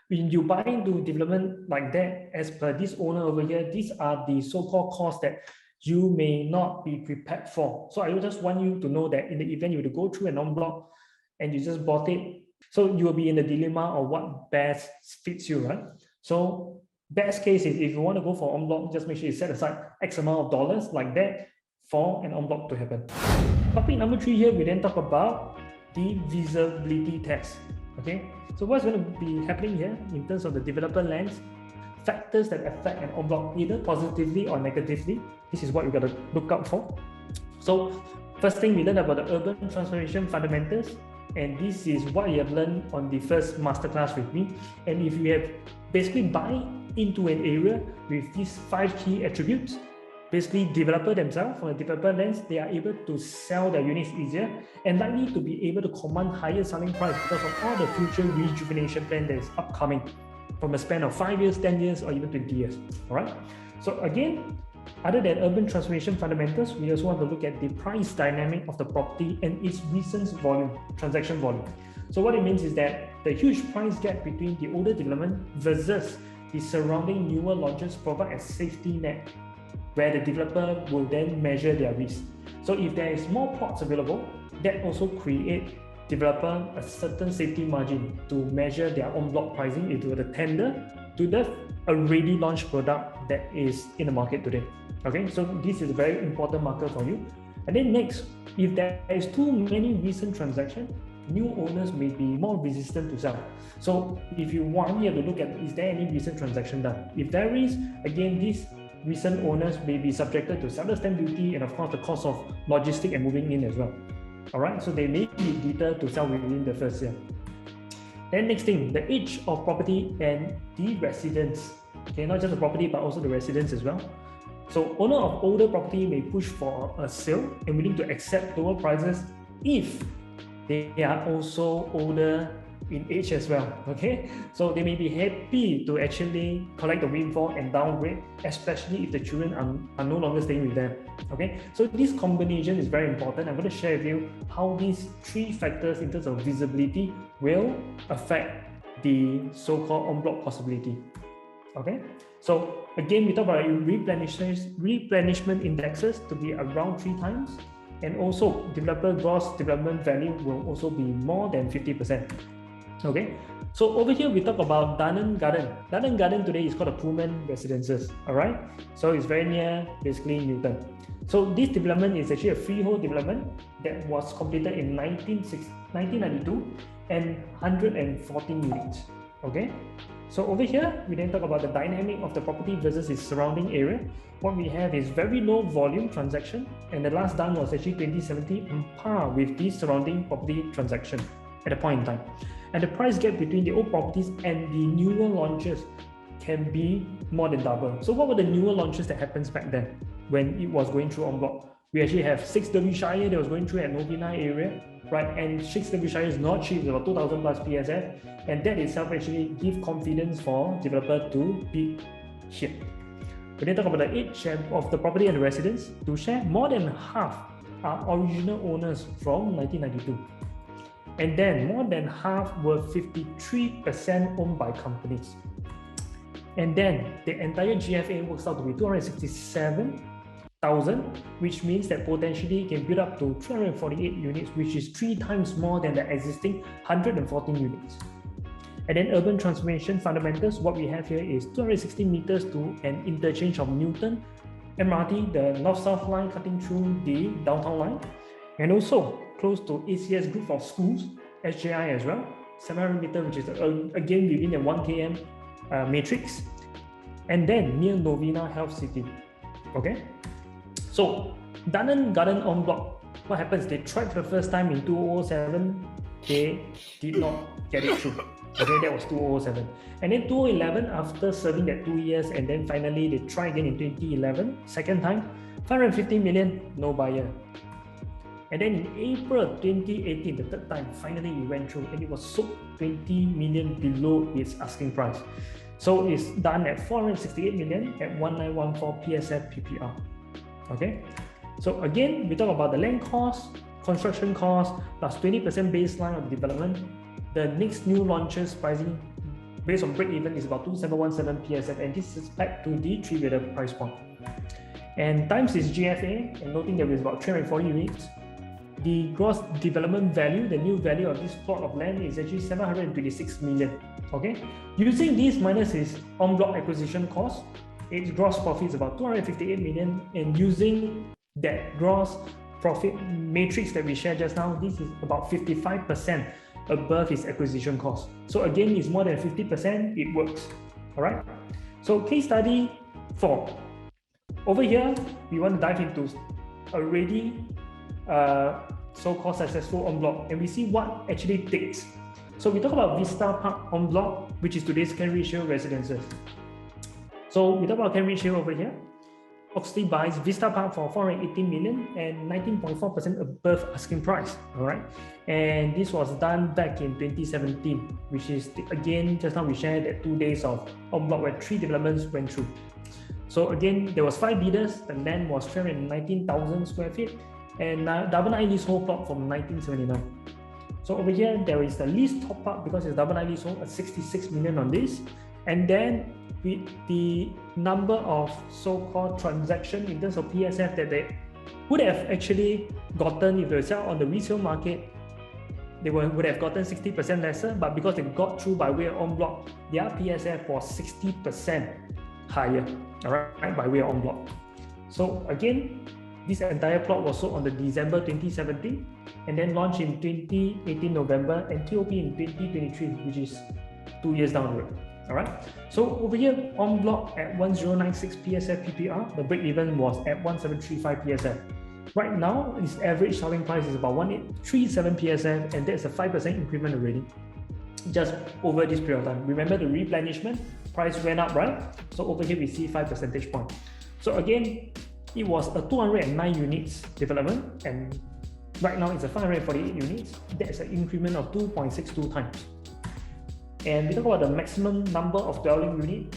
when you buy into development like that, as per this owner over here, these are the so-called costs that you may not be prepared for. So I just want you to know that in the event you were to go through an en bloc and you just bought it, so you will be in the dilemma of what best fits you, right? So best case is if you want to go for en bloc, just make sure you set aside X amount of dollars like that for an en bloc to happen. Topic number 3 here, we then talk about the feasibility test. Okay, so what's going to be happening here in terms of the developer lens, factors that affect an en bloc either positively or negatively. This is what you got to look out for. So first thing, we learned about the urban transformation fundamentals, and this is what you have learned on the first masterclass with me. And if you have basically buy into an area with these 5 key attributes, basically developer themselves, from a developer lens, they are able to sell their units easier and likely to be able to command higher selling price because of all the future rejuvenation plan that is upcoming from a span of 5 years, 10 years, or even 20 years. All right. So again, other than urban transformation fundamentals, we also want to look at the price dynamic of the property and its recent volume, transaction volume. So what it means is that the huge price gap between the older development versus the surrounding newer launches provide a safety net where the developer will then measure their risk. So if there is more plots available, that also create developer a certain safety margin to measure their en bloc pricing into the tender to the already launched product that is in the market today. Okay, so this is a very important marker for you. And then next, if there is too many recent transactions, new owners may be more resistant to sell. So if you want, you have to look at, is there any recent transaction done? If there is, again, these recent owners may be subjected to seller stamp duty and of course the cost of logistics and moving in as well. All right, so they may be deterred to sell within the first year. Then next thing, the age of property and the residents. Okay, not just the property, but also the residents as well. So owner of older property may push for a sale and willing to accept lower prices if they are also older in age as well. Okay, so they may be happy to actually collect the windfall and downgrade, especially if the children are no longer staying with them. Okay, so this combination is very important. I'm going to share with you how these 3 factors in terms of visibility will affect the so-called en bloc possibility. Okay, so again, we talk about replenishment indexes to be around 3 times, and also developer gross development value will also be more than 50%. Okay, so over here we talk about Dunearn Garden. Dunearn Garden today is called a Pullman Residences. All right, so it's very near basically Newton. So this development is actually a freehold development that was completed in 1992 and 114 units. Okay, so over here we then talk about the dynamic of the property versus its surrounding area. What we have is very low volume transaction, and the last done was actually 2017 on par with the surrounding property transaction at a point in time. And the price gap between the old properties and the newer launches can be more than double. So what were the newer launches that happens back then when it was going through en bloc? We actually have 6 Derbyshire that was going through at Novena area, right? And 6 Derbyshire is not cheap, it's about 2,000 plus PSF, and that itself actually gives confidence for developer to be here. We then talk about the age of the property and the residents. To share, more than half are original owners from 1992. And then more than half were 53% owned by companies. And then the entire GFA works out to be 267,000, which means that potentially it can build up to 348 units, which is 3 times more than the existing 114 units. And then urban transformation fundamentals, what we have here is 260 meters to an interchange of Newton MRT, the north-south line cutting through the downtown line, and also close to ACS group of schools, SJI as well, 700 meters, which is again within the 1 km matrix, and then near Novena Health City. Okay, so Dunearn Garden en bloc, what happens? They tried for the first time in 2007, they did not get it through. Okay, that was 2007. And then 2011, after serving that 2 years, and then finally they tried again in 2011, second time, 550 million, no buyer. And then in April 2018, the third time, finally it went through, and it was sold 20 million below its asking price. So it's done at 468 million at 1914 PSF PPR. Okay, so again, we talk about the land cost, construction cost, plus 20% baseline of development. The next new launches pricing based on break even is about 2717 PSF, and this is back to the 3-bedder price point. And times is GFA, and noting there is about 340 units. The gross development value, the new value of this plot of land is actually 726 million. Okay, using this minus its en-bloc acquisition cost, its gross profit is about 258 million, and using that gross profit matrix that we shared just now, this is about 55% above its acquisition cost. So again, it's more than 50%, it works. All right. So case study 4. Over here, we want to dive into already so-called successful en bloc, and we see what actually takes. So we talk about Vista Park en bloc, which is today's Cambridge Hill residences. So we talk about Cambridge Hill over here. Oxley buys Vista Park for 418 million and 19.4% above asking price. All right, and this was done back in 2017, which is again just now we shared that 2 days of en bloc where 3 developments went through. So again, there was 5 bidders. The land was 319,000 square feet, and double nine leasehold plot from 1979. So over here, there is the lease top up because it's double nine leasehold at 66 million on this, and then with the number of so-called transaction in terms of PSF that they would have actually gotten if they sell on the resale market, they would have gotten 60% lesser, but because they got through by way of en bloc, their PSF was 60% higher, all right, by way of en bloc. So again, this entire plot was sold on the December 2017 and then launched in 2018 November and TOP in 2023, which is 2 years down the road. All right. So over here, en bloc at 1096 PSF PPR, the break even was at 1735 PSF. Right now, its average selling price is about 1837 PSF, and that's a 5% increment already, just over this period of time. Remember the replenishment, price went up, right? So over here, we see 5 percentage points. So again, it was a 209 units development, and right now it's a 548 units. That's an increment of 2.62 times. And we talk about the maximum number of dwelling unit.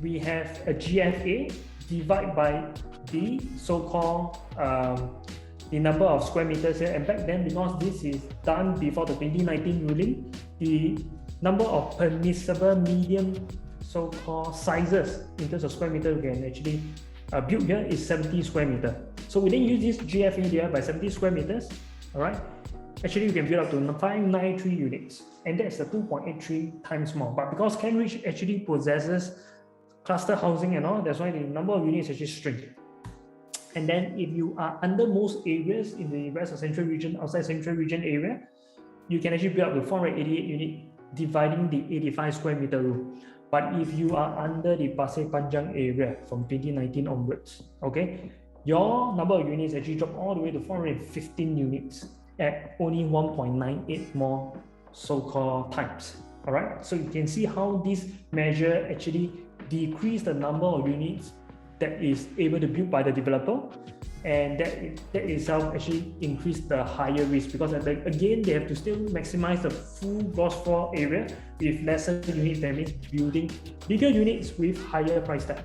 We have a GFA divided by the so-called the number of square meters here. And back then, because this is done before the 2019 ruling, the number of permissible medium so-called sizes in terms of square meter we can actually build here is 70 square meter. So we then use this GFA here by 70 square meters. All right. Actually, we can build up to 593 units, and that's a 2.83 times more. But because Cambridge actually possesses cluster housing and all, that's why the number of units actually shrink. And then if you are under most areas in the rest of Central Region, outside Central Region area, you can actually build up to 488 units, dividing the 85 square meter rule. But if you are under the Pasir Panjang area from 2019 onwards, okay, your number of units actually drop all the way to 415 units. At only 1.98 more so-called times. All right, so you can see how this measure actually decrease the number of units that is able to build by the developer, and that itself actually increase the higher risk, because again they have to still maximize the full gross floor area with lesser units. That means building bigger units with higher price tag,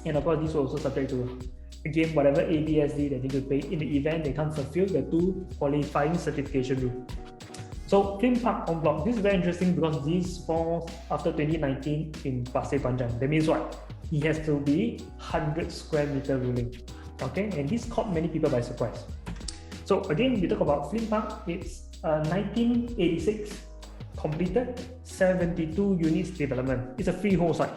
and of course this is also subject to again whatever ABSD they need to pay in the event they can't fulfill the 2 qualifying certification rule. So Flynn Park en bloc, this is very interesting because this falls after 2019 in Pasir Panjang. That means what? It has to be 100 square meter ruling. Okay, and this caught many people by surprise. So again, we talk about Flynn Park. It's 1986 completed 72 units development. It's a freehold site.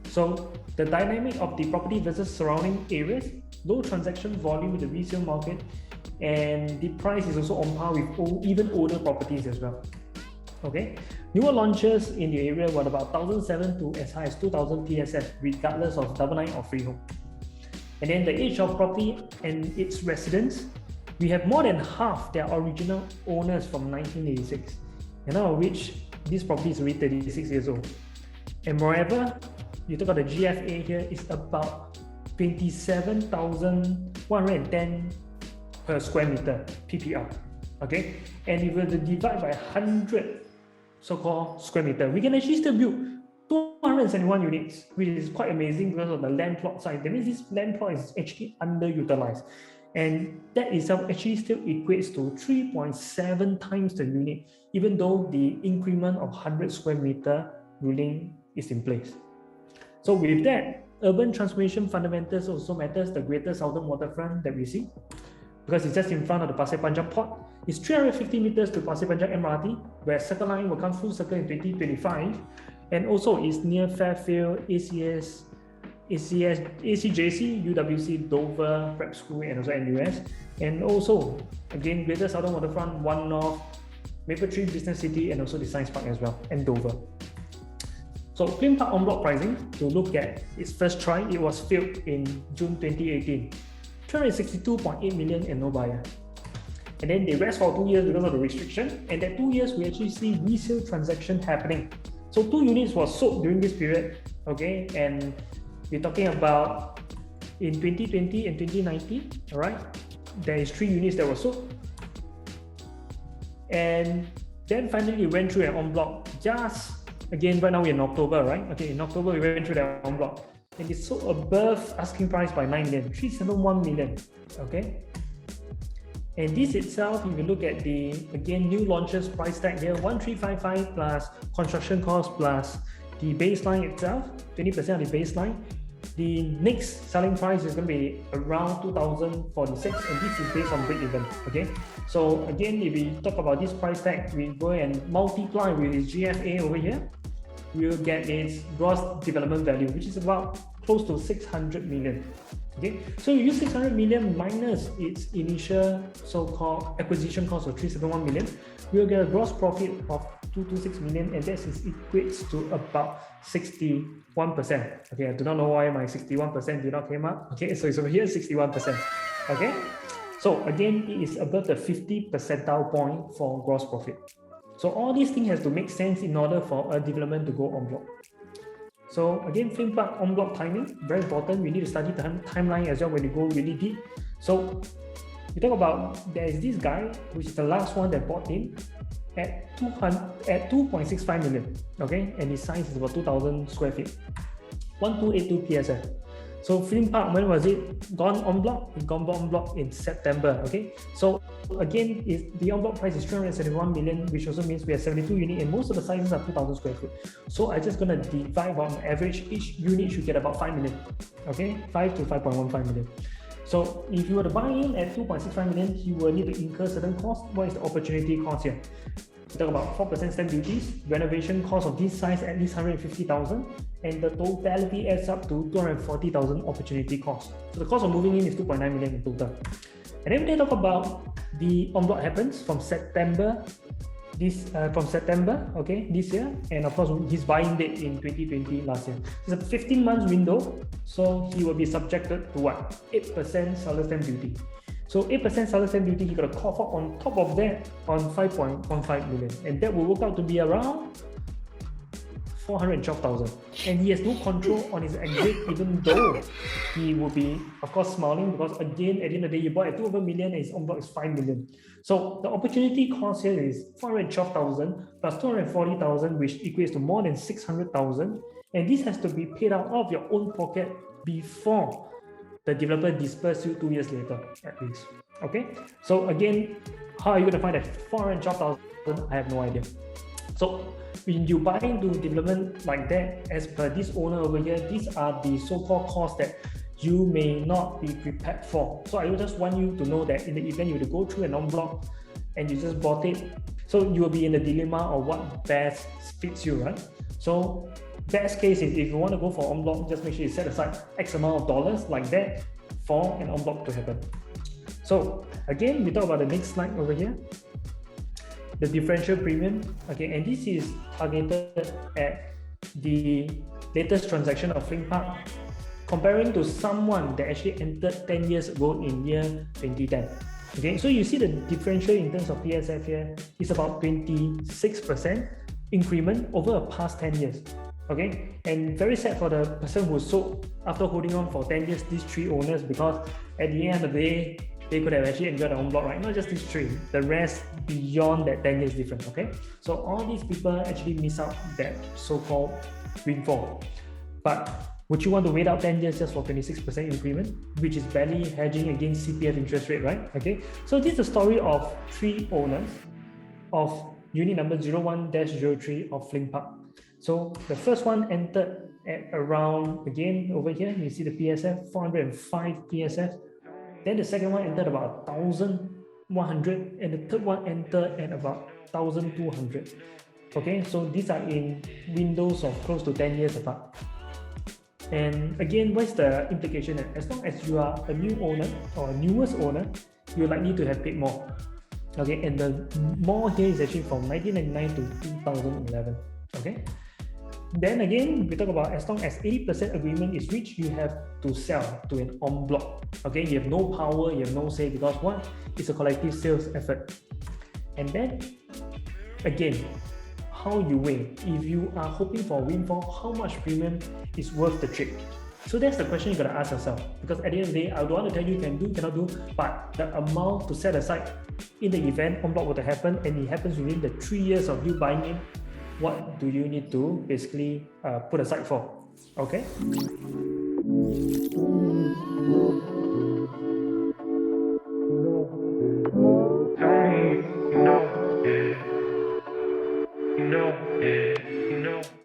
So the dynamic of the property versus surrounding areas, low transaction volume with the resale market, and the price is also on par with even older properties as well. Okay, newer launches in the area were about 1,007 to as high as 2,000 PSF, regardless of double nine or freehold. And then the age of property and its residents, we have more than half their original owners from 1986, and out of which this property is already 36 years old. And moreover, you talk about the GFA here is about 27,110 per square meter PPR. Okay, and if we were to divide by 100 so-called square meter, we can actually still build 271 units, which is quite amazing because of the land plot size. That means this land plot is actually underutilized. And that itself actually still equates to 3.7 times the unit, even though the increment of 100 square meter ruling is in place. So with that, urban transformation fundamentals also matters. The greater southern waterfront that we see, because it's just in front of the Pasir Panjang port. It's 350 meters to Pasir Panjang MRT, where Circle Line will come full circle in 2025. And also it's near Fairfield, ACJC, UWC, Dover, Prep School, and also NUS. And also, again, greater southern waterfront, One North, Maple Tree Business City, and also the Science Park as well, and Dover. So Flynn Park en-bloc pricing, to look at its first try, it was filed in June 2018. 362.8 million and no buyer. And then they rest for 2 years because of the restriction. And that 2 years, we actually see resale transaction happening. So 2 units were sold during this period, okay? And we're talking about in 2020 and 2019, all right? There is 3 units that were sold. And then finally we went through an en-bloc just, again, right now we're in October, right? Okay, in October we went through that en-bloc. And it's sold above asking price by 9 million, 371 million, okay? And this itself, if you look at the, again, new launches price tag here, 1355 plus construction cost plus the baseline itself, 20% of the baseline. The next selling price is going to be around 2046, and this is based on break even, okay? So again, if we talk about this price tag, we go and multiply with its GFA over here, we'll get its gross development value, which is about close to 600 million. Okay, so you use 600 million minus its initial so-called acquisition cost of 371 million, we'll get a gross profit of 226 million, and that equates to about 61%. Okay, I do not know why my 61% did not came up. Okay, so it's over here 61%. Okay, so again, it is above the 50 percentile point for gross profit. So all these things have to make sense in order for a development to go en bloc. So again, Flynn Park en bloc timing, very important. We need to study the timeline as well when you go really deep. So we talk about, there is this guy, which is the last one that bought in at 2.65 million, okay? And his size is about 2,000 square feet, 1282 PSF. So Flynn Park, when was it gone en bloc? It gone en bloc in September, okay? So again, the en bloc price is 371 million, which also means we have 72 units, and most of the sizes are 2,000 square feet. So I'm just gonna divide on average, each unit should get about 5 million, okay? 5 to 5.15 million. So if you were to buy in at 2.65 million, you will need to incur certain costs. What is the opportunity cost here? We talk about 4% stamp duties, renovation cost of this size at least 150,000, and the totality adds up to 240,000 opportunity cost. So the cost of moving in is 2.9 million in total. And then when they talk about the en bloc happens from September, okay, this year, and of course his buying date in 2020 last year. It's a 15 months window, so he will be subjected to what? 8% seller stamp duty. So 8% seller stamp duty, he got a cough up on top of that on 5.15 million, and that will work out to be around 412,000. And he has no control on his exit, even though he will be, of course, smiling, because again, at the end of the day, you bought at 200 million and his en bloc is 5 million. So the opportunity cost here is 412,000 plus 240,000, which equates to more than 600,000. And this has to be paid out of your own pocket before the developer disperses you 2 years later, at least. Okay? So again, how are you going to find that 412,000? I have no idea. So when you buy into development like that, as per this owner over here, these are the so-called costs that you may not be prepared for. So I just want you to know that in the event you were to go through an en bloc and you just bought it, so you will be in the dilemma of what best fits you, right? So best case is if you want to go for en bloc, just make sure you set aside X amount of dollars like that for an en bloc to happen. So again, we talk about the next slide over here, the differential premium. Okay, and this is targeted at the latest transaction of Flynn Park, comparing to someone that actually entered 10 years ago in year 2010. Okay, so you see the differential in terms of PSF here is about 26% increment over the past 10 years. Okay, and very sad for the person who sold after holding on for 10 years, these 3 owners, because at the end of the day, they could have actually enjoyed their own block, right? Not just these 3, the rest beyond that 10 years difference, okay? So all these people actually miss out that so-called windfall. But Would you want to wait out 10 years just for 26% increment, which is barely hedging against CPF interest rate, right? Okay, so this is the story of 3 owners of unit number 01-03 of Flynn Park. So the first one entered at around, again, over here, you see the PSF, 405 PSF. Then the second one entered about 1,100, and the third one entered at about 1,200. Okay, so these are in windows of close to 10 years apart. And again, what's the implication? As long as you are a new owner or newest owner, you're likely to have paid more. Okay, and the more here is actually from 1999 to 2011. Okay, then again, we talk about as long as 80% agreement is reached, you have to sell to an en bloc. Okay, you have no power, you have no say, because what? It's a collective sales effort. And then again, how you weigh. If you are hoping for a windfall, how much premium is worth the trade? So that's the question you gotta ask yourself. Because at the end of the day, I don't want to tell you can do, cannot do, but the amount to set aside in the event en bloc were to happen, and it happens within the 3 years of you buying it, what do you need to basically put aside for? Okay.